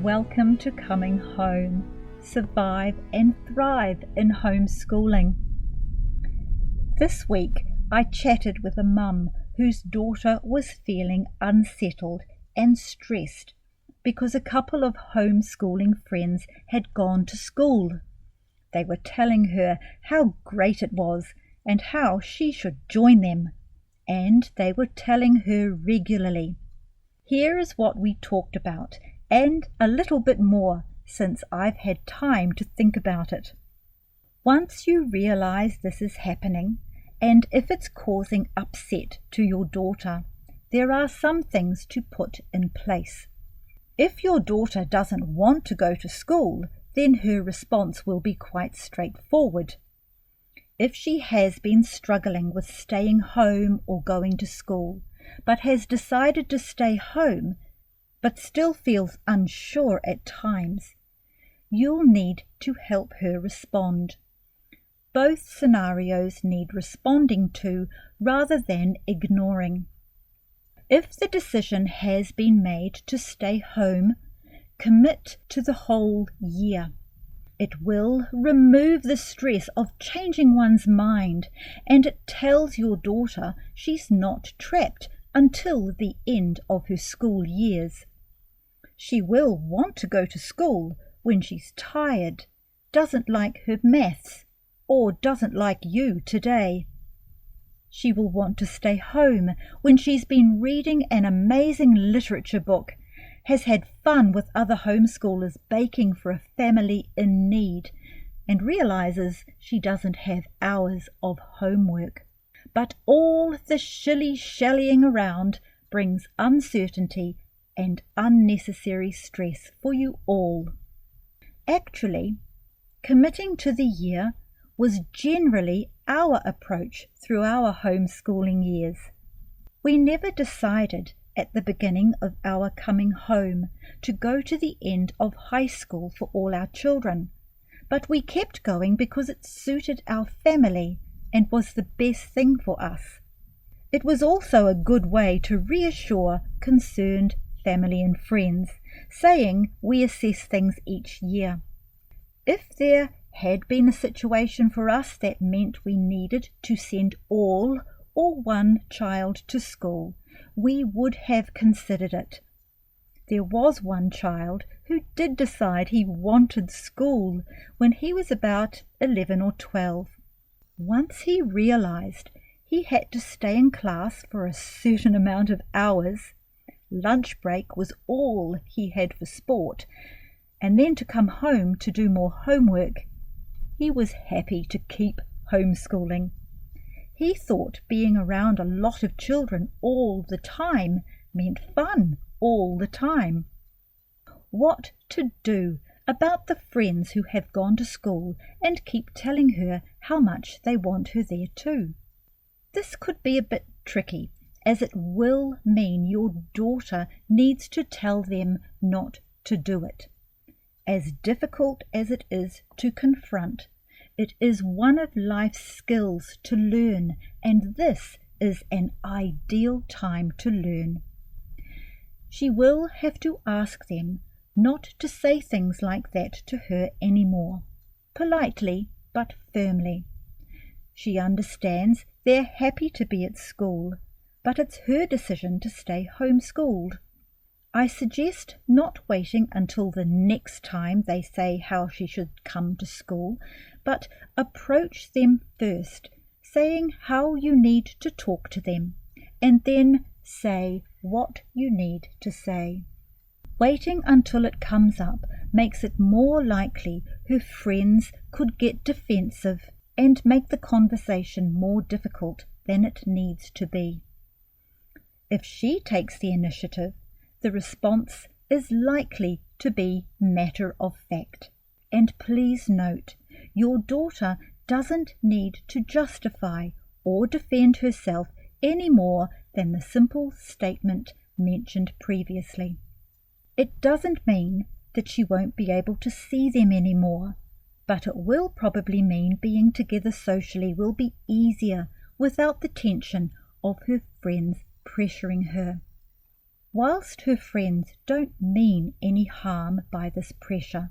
Welcome to Coming Home. Survive and thrive in homeschooling. This week I chatted with a mum whose daughter was feeling unsettled and stressed because a couple of homeschooling friends had gone to school. They were telling her how great it was and how she should join them, and they were telling her regularly. Here is what we talked about, and a little bit more since I've had time to think about it. Once you realize this is happening, and if it's causing upset to your daughter, there are some things to put in place. If your daughter doesn't want to go to school, then her response will be quite straightforward. If she has been struggling with staying home or going to school, but has decided to stay home, but still feels unsure at times, you'll need to help her respond. Both scenarios need responding to rather than ignoring. If the decision has been made to stay home, commit to the whole year. It will remove the stress of changing one's mind, and it tells your daughter she's not trapped until the end of her school years. She will want to go to school when she's tired, doesn't like her maths, or doesn't like you today. She will want to stay home when she's been reading an amazing literature book, has had fun with other homeschoolers baking for a family in need, and realizes she doesn't have hours of homework. But all the shilly-shallying around brings uncertainty and unnecessary stress for you all. Actually, committing to the year was generally our approach through our homeschooling years. We never decided at the beginning of our coming home to go to the end of high school for all our children, but we kept going because it suited our family and was the best thing for us. It was also a good way to reassure concerned family and friends, saying we assess things each year. If there had been a situation for us that meant we needed to send all or one child to school, we would have considered it. There was one child who did decide he wanted school when he was about 11 or 12. Once he realized he had to stay in class for a certain amount of hours, lunch break was all he had for sport, and then to come home to do more homework, he was happy to keep homeschooling. He thought being around a lot of children all the time meant fun all the time. What to do about the friends who have gone to school and keep telling her how much they want her there too? This could be a bit tricky, as it will mean your daughter needs to tell them not to do it. As difficult as it is to confront, it is one of life's skills to learn, and this is an ideal time to learn. She will have to ask them not to say things like that to her anymore, politely but firmly. She understands they're happy to be at school, but it's her decision to stay homeschooled. I suggest not waiting until the next time they say how she should come to school, but approach them first, saying how you need to talk to them, and then say what you need to say. Waiting until it comes up makes it more likely her friends could get defensive and make the conversation more difficult than it needs to be. If she takes the initiative, the response is likely to be matter of fact. And please note, your daughter doesn't need to justify or defend herself any more than the simple statement mentioned previously. It doesn't mean that she won't be able to see them anymore, but it will probably mean being together socially will be easier without the tension of her friends pressuring her. Whilst her friends don't mean any harm by this pressure,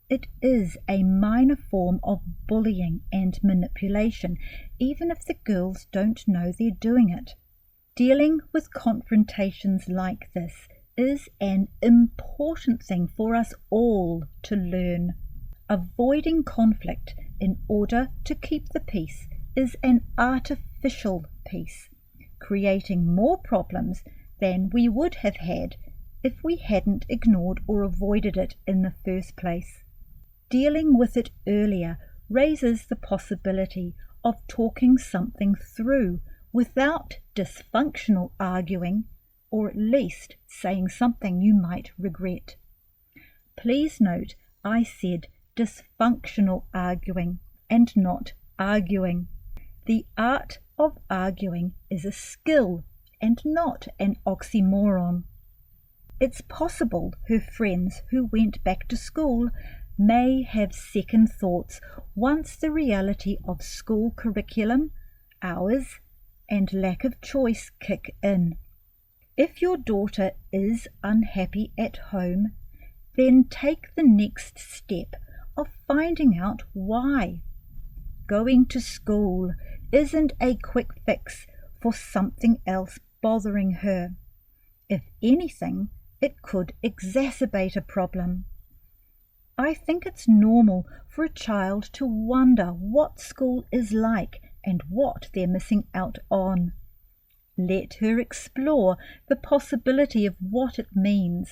it is a minor form of bullying and manipulation, even if the girls don't know they're doing it. Dealing with confrontations like this is an important thing for us all to learn. Avoiding conflict in order to keep the peace is an artificial peace, creating more problems than we would have had if we hadn't ignored or avoided it in the first place. Dealing with it earlier raises the possibility of talking something through without dysfunctional arguing, or at least saying something you might regret. Please note I said dysfunctional arguing and not arguing. The art of arguing is a skill and not an oxymoron. It's possible her friends who went back to school may have second thoughts once the reality of school curriculum, hours, and lack of choice kick in. If your daughter is unhappy at home, then take the next step of finding out why. Going to school isn't a quick fix for something else bothering her. If anything, it could exacerbate a problem. I think it's normal for a child to wonder what school is like and what they're missing out on. Let her explore the possibility of what it means.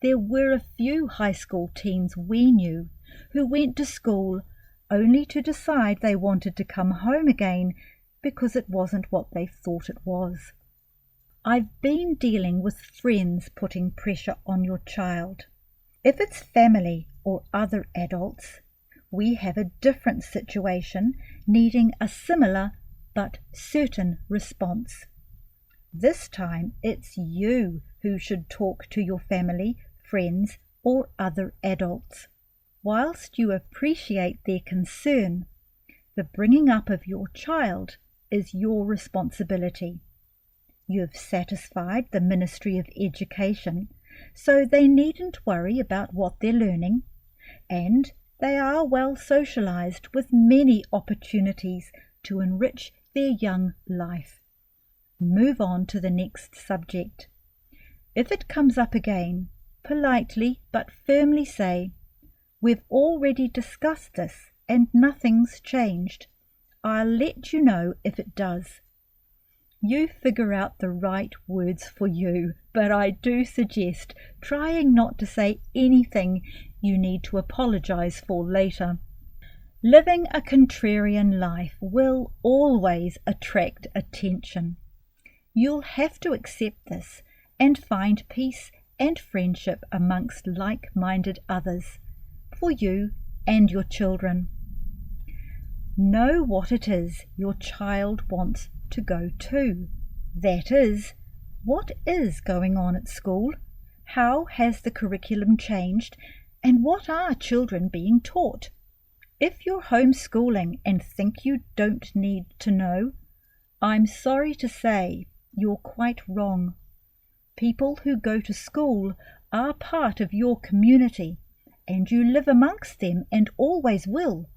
There were a few high school teens we knew who went to school only to decide they wanted to come home again because it wasn't what they thought it was. I've been dealing with friends putting pressure on your child. If it's family or other adults, we have a different situation needing a similar but certain response. This time it's you who should talk to your family, friends, or other adults. Whilst you appreciate their concern, the bringing up of your child is your responsibility. You've satisfied the Ministry of Education, so they needn't worry about what they're learning, and they are well socialized with many opportunities to enrich their young life. Move on to the next subject. If it comes up again, politely but firmly say, "We've already discussed this and nothing's changed. I'll let you know if it does." You figure out the right words for you, but I do suggest trying not to say anything you need to apologize for later. Living a contrarian life will always attract attention. You'll have to accept this and find peace and friendship amongst like-minded others, for you and your children. Know what it is your child wants to go to. That is, what is going on at school? How has the curriculum changed? And what are children being taught? If you're homeschooling and think you don't need to know, I'm sorry to say you're quite wrong. People who go to school are part of your community, and you live amongst them and always will.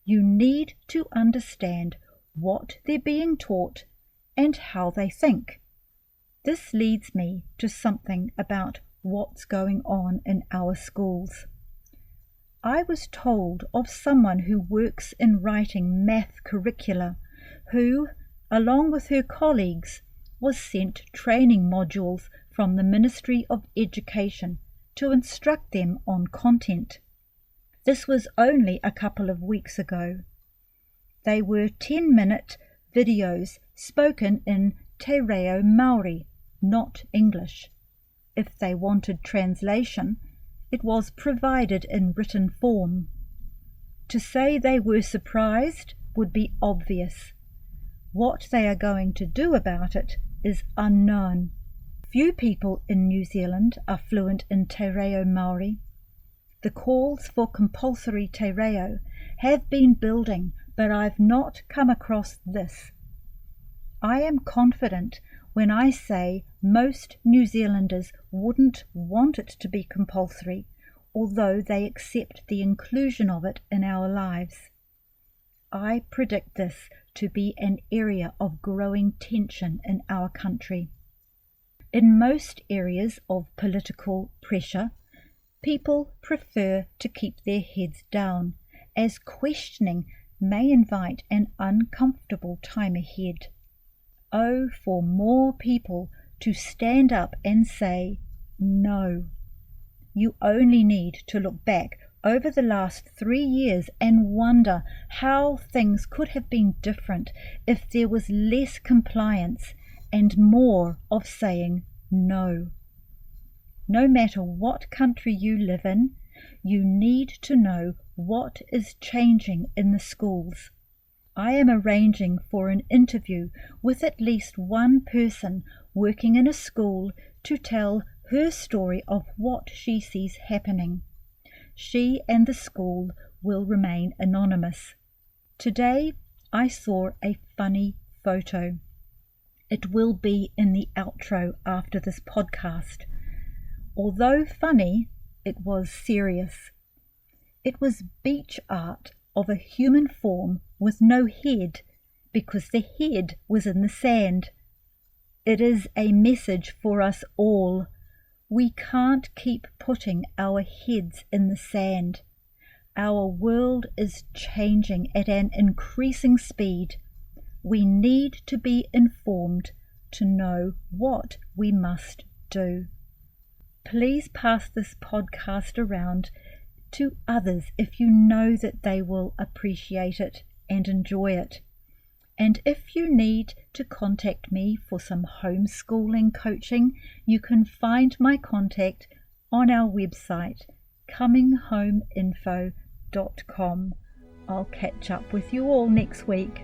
You need to understand what they're being taught and how they think. This leads me to something about what's going on in our schools. I was told of someone who works in writing math curricula who, along with her colleagues, was sent training modules from the Ministry of Education to instruct them on content. This was only a couple of weeks ago. They were 10-minute videos spoken in Te Reo Māori, not English. If they wanted translation, it was provided in written form. To say they were surprised would be obvious. What they are going to do about it is unknown. Few people in New Zealand are fluent in Te Reo Māori. The calls for compulsory Te Reo have been building, but I've not come across this. I am confident when I say most New Zealanders wouldn't want it to be compulsory, although they accept the inclusion of it in our lives. I predict this to be an area of growing tension in our country. In most areas of political pressure, people prefer to keep their heads down, as questioning may invite an uncomfortable time ahead. Oh, for more people to stand up and say no. You only need to look back over the last 3 years and wonder how things could have been different if there was less compliance and more of saying no. No matter what country you live in, you need to know what is changing in the schools. I am arranging for an interview with at least one person working in a school to tell her story of what she sees happening. She and the school will remain anonymous. Today I saw a funny photo. It will be in the outro after this podcast. Although funny, it was serious. It was beach art of a human form with no head, because the head was in the sand. It is a message for us all. We can't keep putting our heads in the sand. Our world is changing at an increasing speed. We need to be informed to know what we must do. Please pass this podcast around to others if you know that they will appreciate it and enjoy it. And if you need to contact me for some homeschooling coaching, you can find my contact on our website, cominghomeinfo.com. I'll catch up with you all next week.